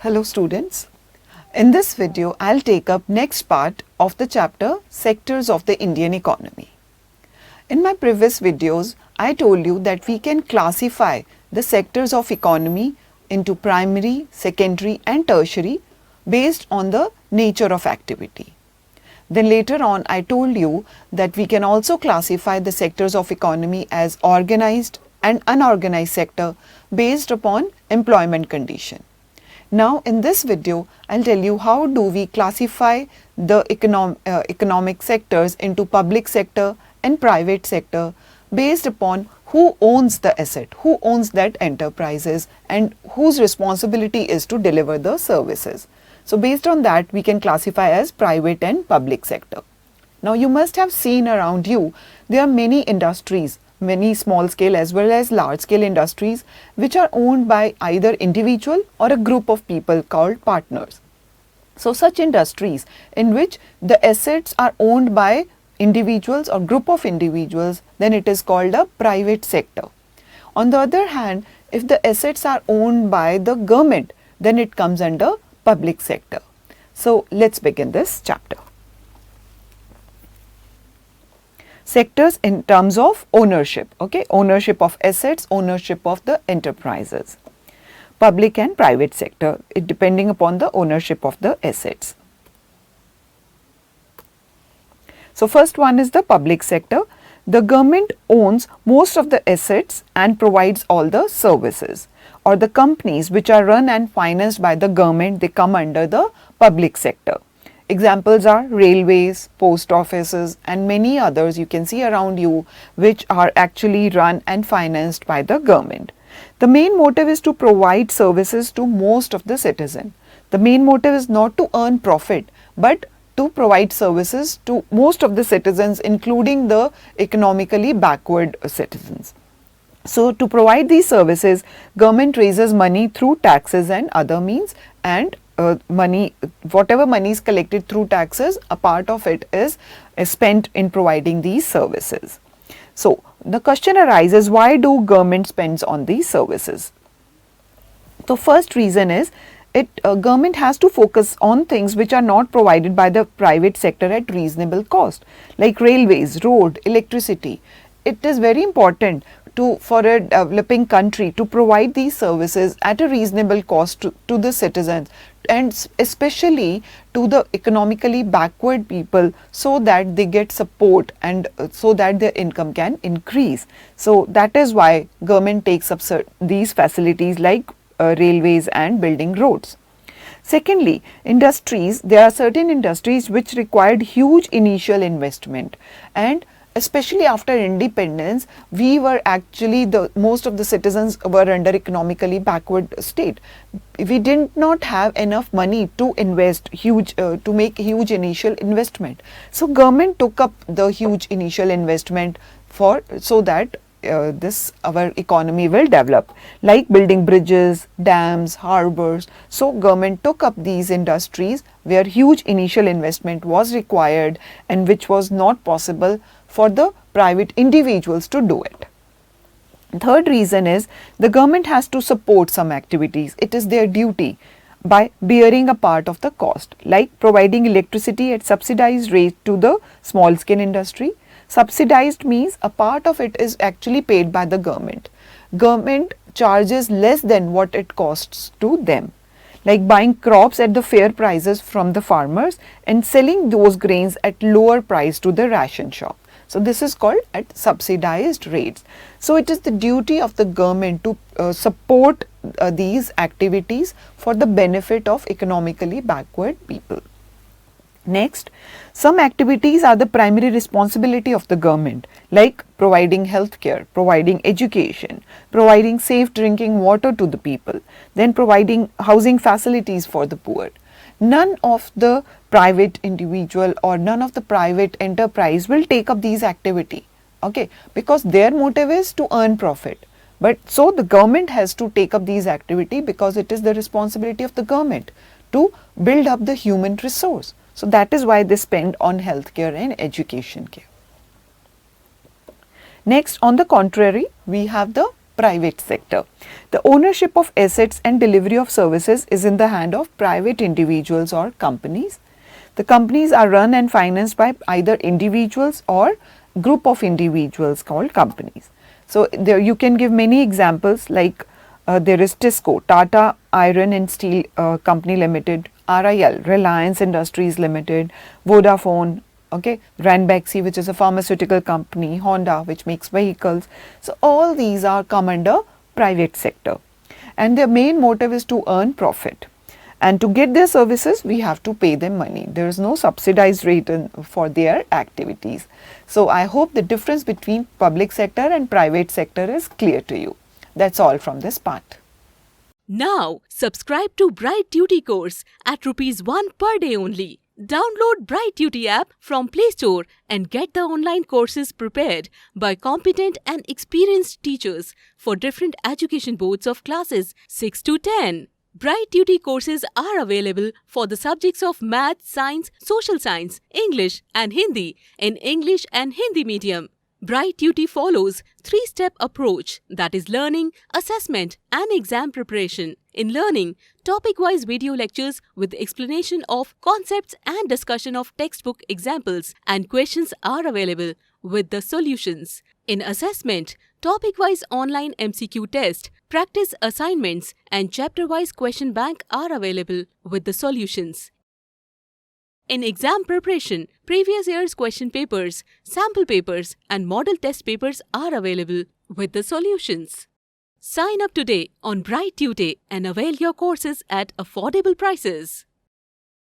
Hello students. In this video, I'll take up next part of the chapter Sectors of the Indian Economy. In my previous videos, I told you that we can classify the sectors of economy into primary, secondary and tertiary based on the nature of activity. Then later on, I told you that we can also classify the sectors of economy as organized and unorganized sector based upon employment condition. Now in this video, I'll tell you how do we classify the economic sectors into public sector and private sector based upon who owns the asset, who owns that enterprises and whose responsibility is to deliver the services. So based on that, we can classify as private and public sector. Now you must have seen around you, there are many industries, many small scale as well as large scale industries which are owned by either individual or a group of people called partners. So such industries in which the assets are owned by individuals or group of individuals, then it is called a private sector. On the other hand, if the assets are owned by the government, then it comes under public sector. So let's begin this chapter. Sectors in terms of ownership, okay, ownership of assets, ownership of the enterprises, public and private sector, it depending upon the ownership of the assets. So first one is the public sector. The government owns most of the assets and provides all the services, or the companies which are run and financed by the government, they come under the public sector. Examples are railways, post offices and many others you can see around you which are actually run and financed by the government. The main motive is to provide services to most of the citizen. The main motive is not to earn profit but to provide services to most of the citizens, including the economically backward citizens. So to provide these services, government raises money through taxes and other means, and whatever money is collected through taxes, a part of it is spent in providing these services. So the question arises, why do government spends on these services? The first reason is government has to focus on things which are not provided by the private sector at reasonable cost, like railways, road, electricity. It is very important for a developing country to provide these services at a reasonable cost to the citizens, and especially to the economically backward people, so that they get support and so that their income can increase. So that is why government takes up these facilities like railways and building roads. Secondly, industries, there are certain industries which required huge initial investment, and especially after independence, we were actually most of the citizens were under economically backward state. We did not have enough money to invest to make huge initial investment. So government took up the huge initial investment so that our economy will develop, like building bridges, dams, harbors. So government took up these industries where huge initial investment was required and which was not possible for the private individuals to do it. Third reason is the government has to support some activities. It is their duty by bearing a part of the cost, like providing electricity at subsidized rate to the small scale industry. Subsidized means a part of it is actually paid by the government. Government charges less than what it costs to them, like buying crops at the fair prices from the farmers and selling those grains at lower price to the ration shop. So this is called at subsidized rates. So it is the duty of the government to support these activities for the benefit of economically backward people. Next, some activities are the primary responsibility of the government, like providing health care, providing education, providing safe drinking water to the people, then providing housing facilities for the poor. None of the private individual or none of the private enterprise will take up these activity, okay, because their motive is to earn profit. But so the government has to take up these activity because it is the responsibility of the government to build up the human resource. So that is why they spend on healthcare and education care. Next, on the contrary, we have the private sector. The ownership of assets and delivery of services is in the hand of private individuals or companies. The companies are run and financed by either individuals or group of individuals called companies. So there you can give many examples like there is TISCO, Tata Iron and Steel Company Limited, RIL, Reliance Industries Limited, Vodafone, okay, Ranbaxy, which is a pharmaceutical company, Honda, which makes vehicles. So all these are come under private sector, and their main motive is to earn profit. And to get their services, we have to pay them money. There is no subsidized rate for their activities. So I hope the difference between public sector and private sector is clear to you. That's all from this part. Now, subscribe to Bright Tutee course at ₹1 per day only. Download Bright Tutee app from Play Store and get the online courses prepared by competent and experienced teachers for different education boards of classes 6 to 10. Bright Tutee courses are available for the subjects of Math, Science, Social Science, English and Hindi in English and Hindi medium. Bright Tutee follows 3-step approach, that is learning, assessment and exam preparation. In learning, topic-wise video lectures with explanation of concepts and discussion of textbook examples and questions are available with the solutions. In assessment, topic-wise online MCQ test, practice assignments and chapter-wise question bank are available with the solutions. In exam preparation, previous year's question papers, sample papers and model test papers are available with the solutions. Sign up today on Bright Tutee and avail your courses at affordable prices.